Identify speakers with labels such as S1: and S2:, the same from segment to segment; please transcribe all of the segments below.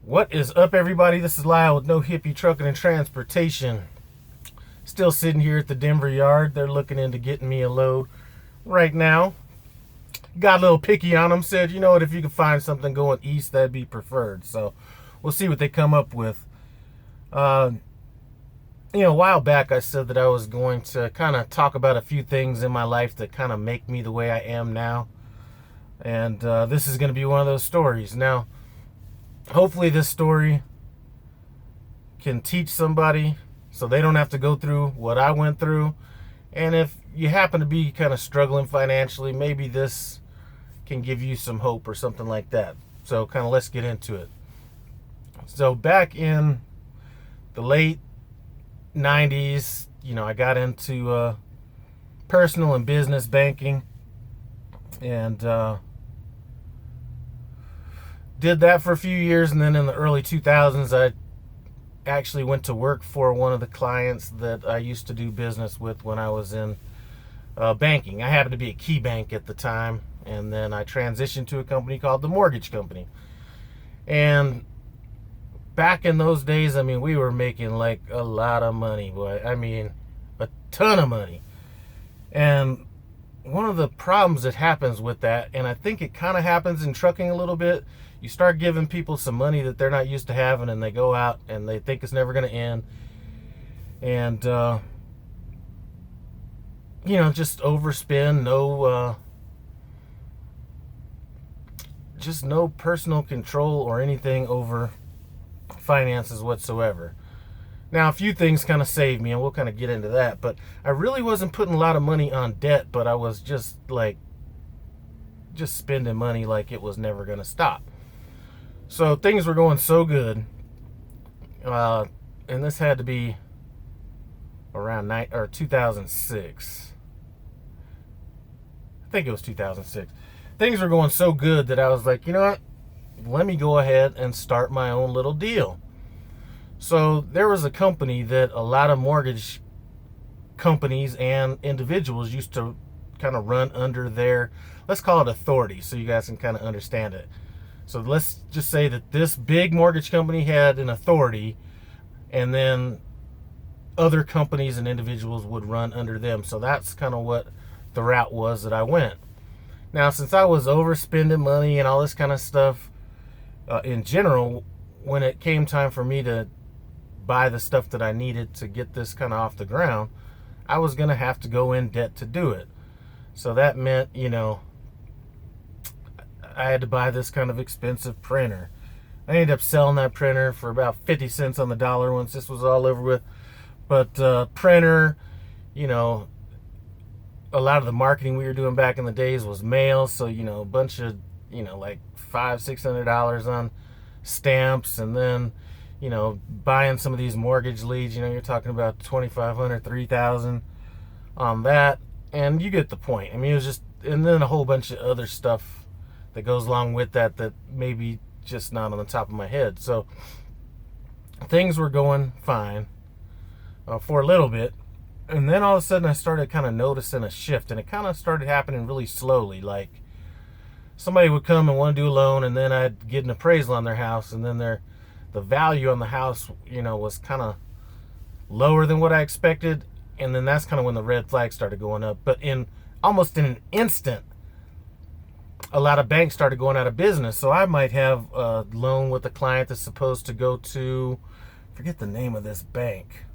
S1: What is up, everybody? This is Lyle with No Hippie Trucking and Transportation. Still sitting here at the Denver yard. They're looking into getting me a load right now. Got a little picky on them. Said, you know what, if you could find something going east, that'd be preferred. So we'll see what they come up with. A while back I said that I was going to kind of talk about a few things in my life that kind of make me the way I am now. And this is going to be one of those stories. Now, hopefully this story can teach somebody so they don't have to go through what I went through. And if you happen to be kind of struggling financially, maybe this can give you some hope or something like that. So kind of let's get into it. So back in the late 90s, I got into personal and business banking, and did that for a few years. And then in the early 2000s, I actually went to work for one of the clients that I used to do business with when I was in banking. I happened to be at KeyBank at the time, and then I transitioned to a company called the Mortgage Company. And back in those days, we were making like a lot of money, boy. A ton of money. And one of the problems that happens with that, and I think it kind of happens in trucking a little bit, you start giving people some money that they're not used to having, and they go out and they think it's never going to end. And, just overspend, just no personal control or anything over finances whatsoever. Now, a few things kind of saved me, and we'll kind of get into that, but I really wasn't putting a lot of money on debt, but I was just spending money like it was never going to stop. So things were going so good, and this had to be around 2006. I think it was 2006. Things were going so good that I was like, you know what? Let me go ahead and start my own little deal. So there was a company that a lot of mortgage companies and individuals used to kind of run under their, let's call it authority, so you guys can kind of understand it. So let's just say that this big mortgage company had an authority, and then other companies and individuals would run under them. So that's kind of what the route was that I went. Now, since I was overspending money and all this kind of stuff, in general, when it came time for me to buy the stuff that I needed to get this kind of off the ground, I was going to have to go in debt to do it. So that meant, I had to buy this kind of expensive printer. I ended up selling that printer for about 50 cents on the dollar once this was all over with. But printer, a lot of the marketing we were doing back in the days was mail. So, a bunch of, like $500-$600 on stamps, and then, buying some of these mortgage leads, you're talking about $2,500, $3,000 on that. And you get the point. It was just, and then a whole bunch of other stuff that goes along with that maybe just not on the top of my head. So things were going fine for a little bit. And then all of a sudden I started kind of noticing a shift, and it kind of started happening really slowly. Like somebody would come and want to do a loan, and then I'd get an appraisal on their house, and then the value on the house, was kind of lower than what I expected. And then that's kind of when the red flag started going up. But almost in an instant, a lot of banks started going out of business. So I might have a loan with a client that's supposed to go to, forget the name of this bank.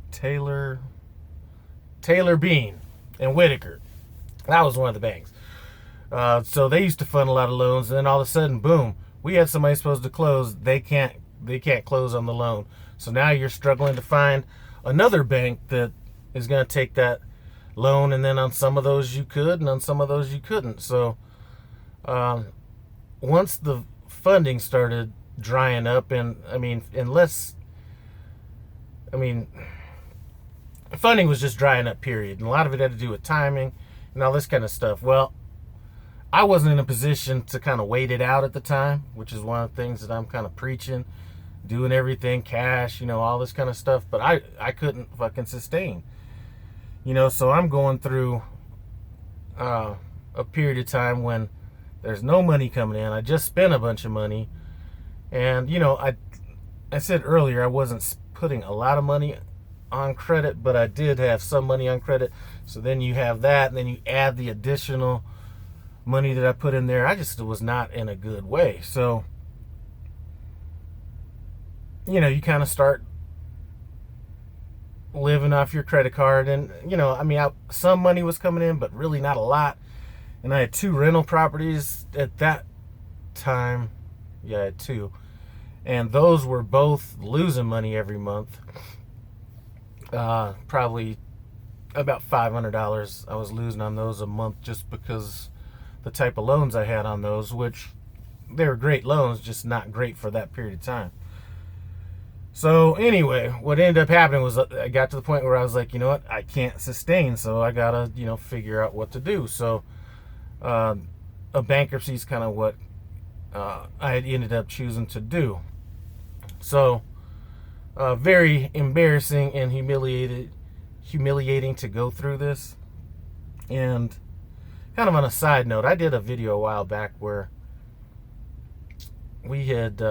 S1: Taylor Bean and Whitaker. That was one of the banks. So they used to fund a lot of loans, and then all of a sudden, boom, we had somebody supposed to close. They can't close on the loan. So now you're struggling to find another bank that is going to take that loan, and then on some of those you could, and on some of those you couldn't. So once the funding started drying up, and funding was just drying up, period. And a lot of it had to do with timing and all this kind of stuff. Well, I wasn't in a position to kind of wait it out at the time, which is one of the things that I'm kind of preaching, doing everything cash, all this kind of stuff. But I couldn't fucking sustain. So I'm going through a period of time when There's no money coming in. I just spent a bunch of money. And, I said earlier I wasn't putting a lot of money on credit, but I did have some money on credit. So then you have that, and then you add the additional money that I put in there. I just was not in a good way. So, you kind of start living off your credit card. And, some money was coming in, but really not a lot. And I had 2 rental properties at that time. Yeah, I had 2. And those were both losing money every month. Probably about $500 I was losing on those a month, just because the type of loans I had on those, which they were great loans, just not great for that period of time. So anyway, what ended up happening was I got to the point where I was like, you know what, I can't sustain, so I gotta, figure out what to do. So a bankruptcy is kind of what I had ended up choosing to do. So very embarrassing and humiliating to go through this. And kind of on a side note, I did a video a while back where we had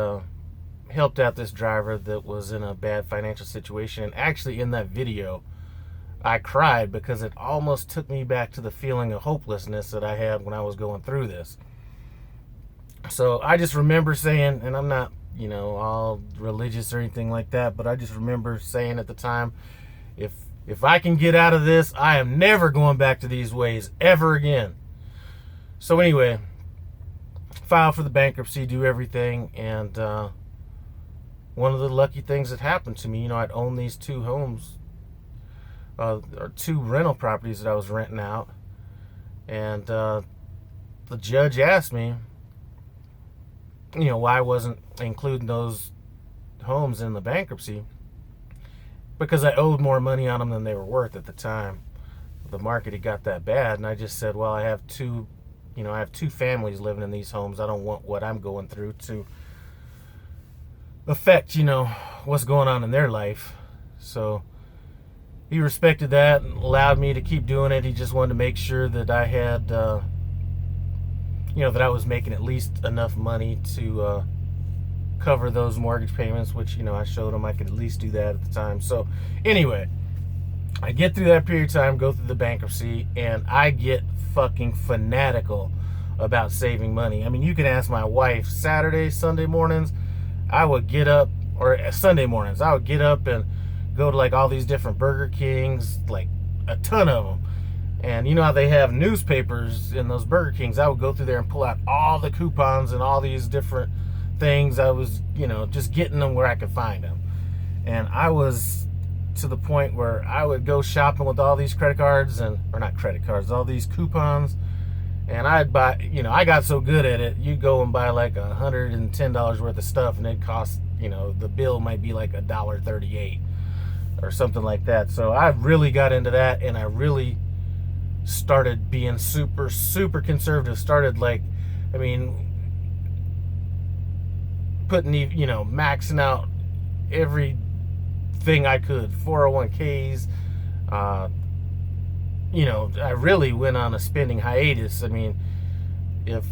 S1: helped out this driver that was in a bad financial situation. And actually in that video, I cried because it almost took me back to the feeling of hopelessness that I had when I was going through this. So I just remember saying, and I'm not, all religious or anything like that, but I just remember saying at the time, if I can get out of this, I am never going back to these ways ever again. So anyway, file for the bankruptcy, do everything, and one of the lucky things that happened to me, I'd owned these 2 homes, or 2 rental properties that I was renting out, and the judge asked me, why I wasn't including those homes in the bankruptcy, because I owed more money on them than they were worth at the time. The market had got that bad, and I just said, well, I have 2 families living in these homes. I don't want what I'm going through to affect, what's going on in their life. So he respected that and allowed me to keep doing it. He just wanted to make sure that I had, that I was making at least enough money to cover those mortgage payments, which, I showed him I could at least do that at the time. So anyway, I get through that period of time, go through the bankruptcy, and I get fucking fanatical about saving money. I mean, you can ask my wife. Saturday, Sunday mornings, I would get up, or Sunday mornings, I would get up and go to like all these different Burger Kings, like a ton of them. And you know how they have newspapers in those Burger Kings? I would go through there and pull out all the coupons and all these different things. I was, just getting them where I could find them. And I was to the point where I would go shopping with all these credit cards, or not credit cards, all these coupons. And I'd buy, I got so good at it, you go and buy like $110 worth of stuff, and it costs, the bill might be like $1.38 or something like that. So I really got into that, and I really started being super, super conservative. Started putting, maxing out everything I could, 401ks. I really went on a spending hiatus. I mean, if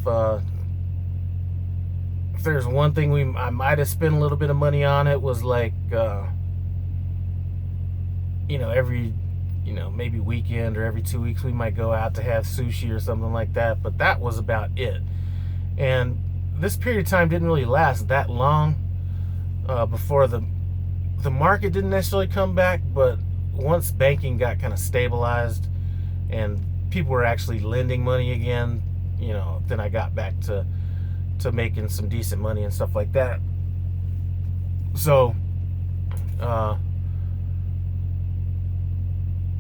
S1: there's one thing I might have spent a little bit of money on, it was like, every, maybe weekend or every 2 weeks we might go out to have sushi or something like that. But that was about it. And this period of time didn't really last that long before the market didn't necessarily come back. But once banking got kind of stabilized and people were actually lending money again, then I got back to making some decent money and stuff like that. So,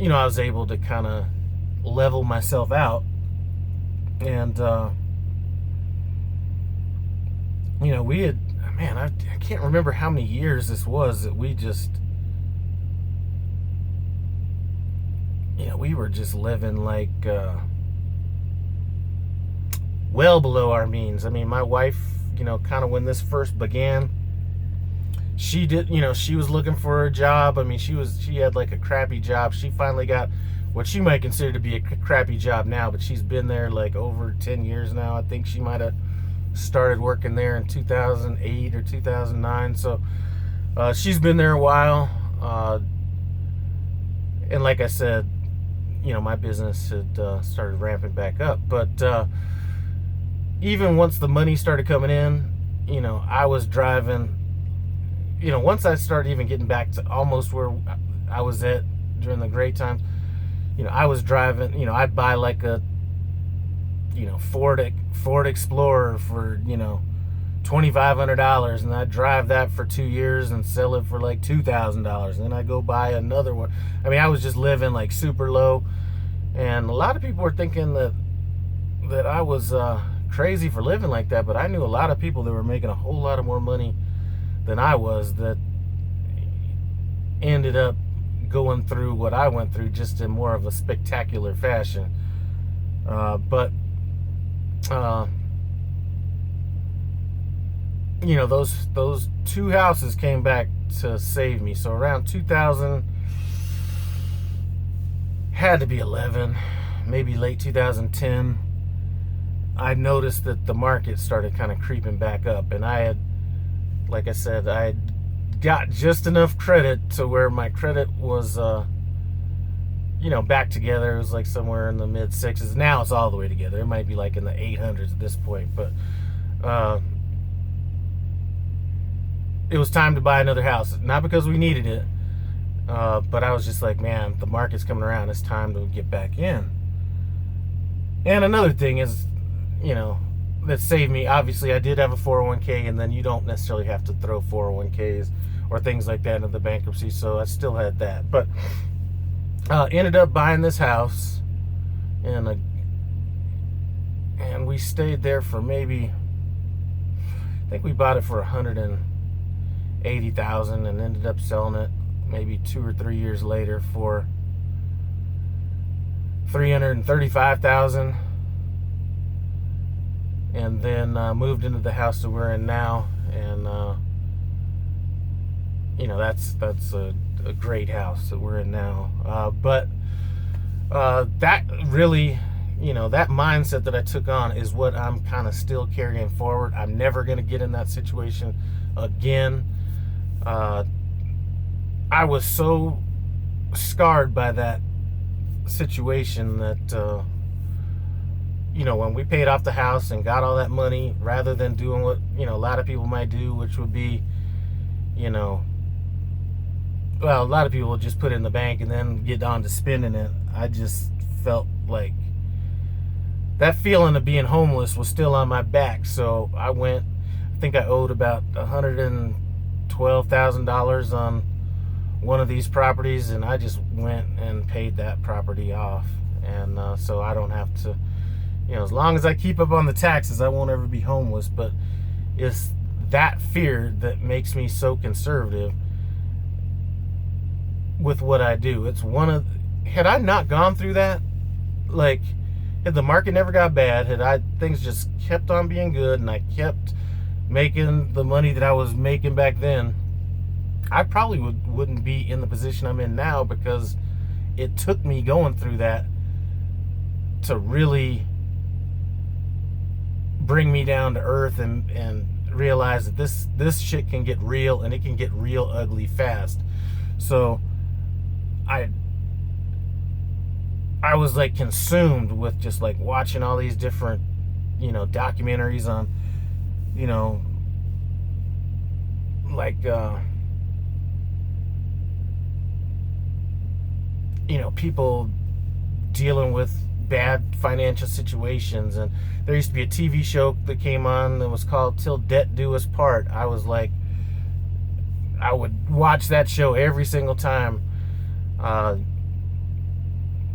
S1: I was able to kind of level myself out. And, we had, I can't remember how many years this was that we just, we were just living like well below our means. I mean, my wife, kind of when this first began, she did, she was looking for a job. I mean, she had like a crappy job. She finally got what she might consider to be a crappy job now, but she's been there like over 10 years now. I think she might have started working there in 2008 or 2009. So she's been there a while. And like I said, my business had started ramping back up. But even once the money started coming in, I was driving, once I started even getting back to almost where I was at during the great times, I was driving, I'd buy like a, Ford Explorer for, $2,500, and I'd drive that for 2 years and sell it for like $2,000. And then I'd go buy another one. I mean, I was just living like super low. And a lot of people were thinking that I was crazy for living like that, but I knew a lot of people that were making a whole lot of more money than I was that ended up going through what I went through, just in more of a spectacular fashion. But those two houses came back to save me. So around 2000, had to be 11, maybe late 2010, I noticed that the market started kind of creeping back up, and I had, like I said, I had got just enough credit to where my credit was back together. It was like somewhere in the mid 6s. Now it's all the way together. It might be like in the 800s at this point, but it was time to buy another house. Not because we needed it, but I was just like, man, the market's coming around. It's time to get back in. And another thing is, that saved me. Obviously, I did have a 401k, and then you don't necessarily have to throw 401ks or things like that into the bankruptcy, so I still had that. But ended up buying this house, and we stayed there for maybe, I think we bought it for $180,000 and ended up selling it maybe 2 or 3 years later for $335,000. And then moved into the house that we're in now, and that's a great house that we're in now. But that really, that mindset that I took on is what I'm kind of still carrying forward. I'm never going to get in that situation again. I was so scarred by that situation that when we paid off the house and got all that money, rather than doing what, a lot of people might do, which would be, a lot of people would just put it in the bank and then get on to spending it. I just felt like that feeling of being homeless was still on my back. So I think I owed about $112,000 on one of these properties, and I just went and paid that property off. And so I don't have to, as long as I keep up on the taxes, I won't ever be homeless. But it's that fear that makes me so conservative with what I do. It's had I not gone through that, like, had the market never got bad, things just kept on being good, and I kept making the money that I was making back then, I probably wouldn't be in the position I'm in now, because it took me going through that to really bring me down to earth and realize that this shit can get real, and it can get real ugly fast. So I was like consumed with just like watching all these different documentaries on like people dealing with bad financial situations. And there used to be a TV show that came on that was called Till Debt Do Us Part. I would watch that show every single time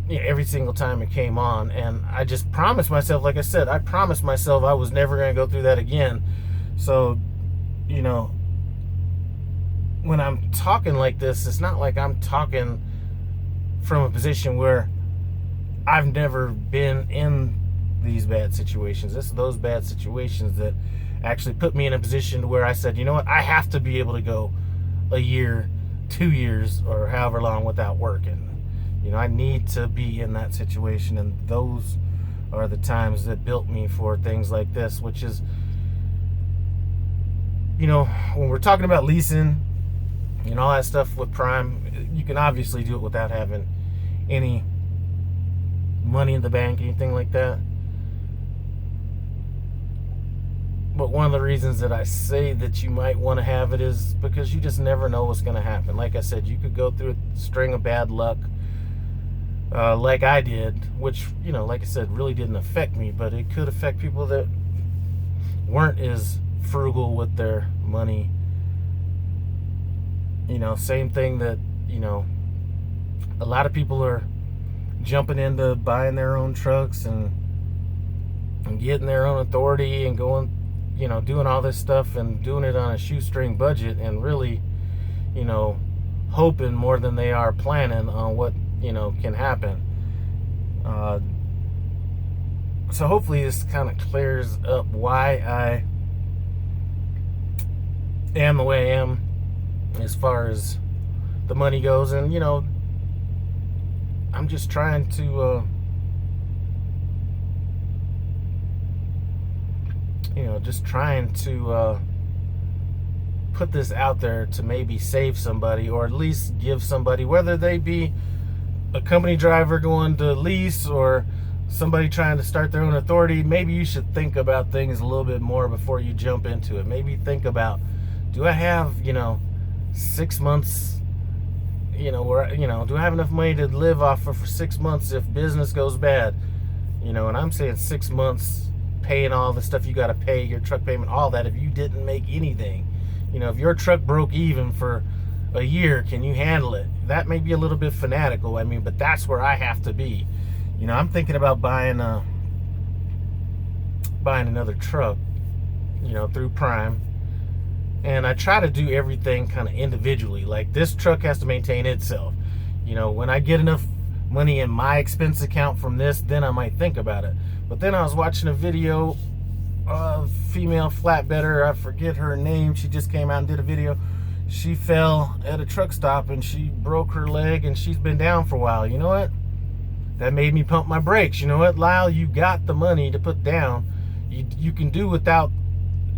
S1: every single time it came on, and I just promised myself, like I said, I promised myself I was never going to go through that again. So when I'm talking like this, it's not like I'm talking from a position where I've never been in these bad situations. It's those bad situations that actually put me in a position where I said, you know what, I have to be able to go a year, 2 years, or however long without working. I need to be in that situation, and those are the times that built me for things like this, which is, when we're talking about leasing, all that stuff with Prime, you can obviously do it without having any money in the bank, anything like that. But one of the reasons that I say that you might want to have it is because you just never know what's going to happen. Like I said, you could go through a string of bad luck, like I did, which, like I said, really didn't affect me, but it could affect people that weren't as frugal with their money. Same thing that, a lot of people are jumping into buying their own trucks and getting their own authority and going, doing all this stuff and doing it on a shoestring budget, and really, hoping more than they are planning on what, can happen. So hopefully this kind of clears up why I am the way I am as far as the money goes. And, I'm just trying to, put this out there to maybe save somebody, or at least give somebody, whether they be a company driver going to lease or somebody trying to start their own authority, maybe you should think about things a little bit more before you jump into it. Maybe think about, do I have, 6 months, where, do I have enough money to live off of for 6 months if business goes bad? And I'm saying 6 months paying all the stuff you got to pay, your truck payment, all that, if you didn't make anything. If your truck broke even for a year, can you handle it? That may be a little bit fanatical, but that's where I have to be. I'm thinking about buying another truck, through Prime. And I try to do everything kind of individually. Like, this truck has to maintain itself. When I get enough money in my expense account from this, then I might think about it. But then I was watching a video of female flatbedder, I forget her name, she just came out and did a video. She fell at a truck stop and she broke her leg, and she's been down for a while. You know what? That made me pump my brakes. You know what, Lyle? You got the money to put down. You can do without,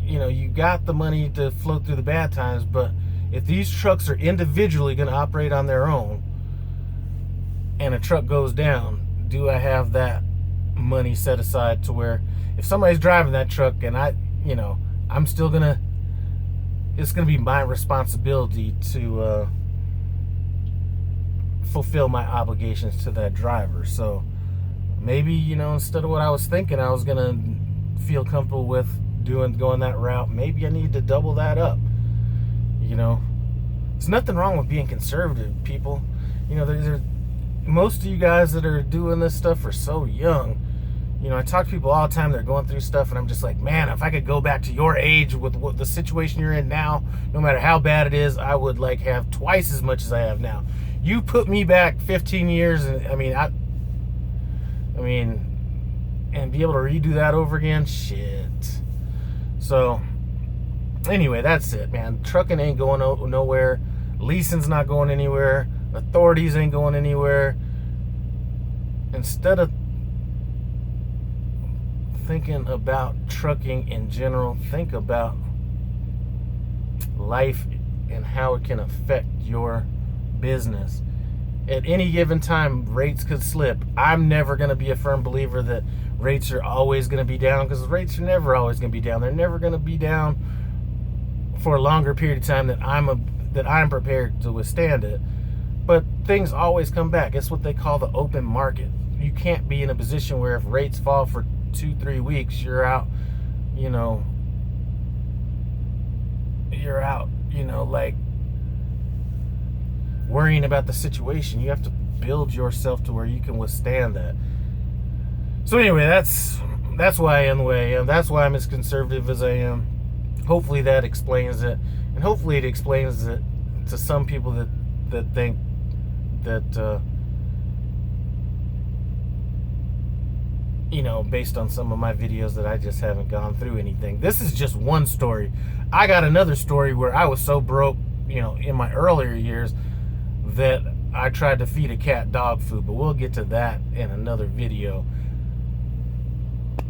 S1: you got the money to float through the bad times. But if these trucks are individually going to operate on their own and a truck goes down, do I have that money set aside to where if somebody's driving that truck and I'm still gonna, it's gonna be my responsibility to fulfill my obligations to that driver. So maybe, instead of what I was thinking I was gonna feel comfortable with going that route, maybe I need to double that up. There's nothing wrong with being conservative, people. There's most of you guys that are doing this stuff are so young. I talk to people all the time, they're going through stuff, and I'm just like, man, if I could go back to your age with what the situation you're in now, no matter how bad it is, I would have twice as much as I have now. You put me back 15 years, and and be able to redo that over again, shit. So anyway, that's it, man. Trucking ain't going nowhere. Leasing's not going anywhere. Authorities ain't going anywhere. Instead of thinking about trucking in general, think about life and how it can affect your business. At any given time, rates could slip. I'm never going to be a firm believer that rates are always going to be down, because rates are never always going to be down. They're never going to be down for a longer period of time that I'm prepared to withstand it. But things always come back. It's what they call the open market. You can't be in a position where if rates fall for 2-3 weeks, you're out, worrying about the situation. You have to build yourself to where you can withstand that. So anyway, that's why I am the way I am. That's why I'm as conservative as I am. Hopefully that explains it, and hopefully it explains it to some people that think that based on some of my videos, that I just haven't gone through anything. This is just one story. I got another story where I was so broke, in my earlier years, that I tried to feed a cat dog food, but we'll get to that in another video.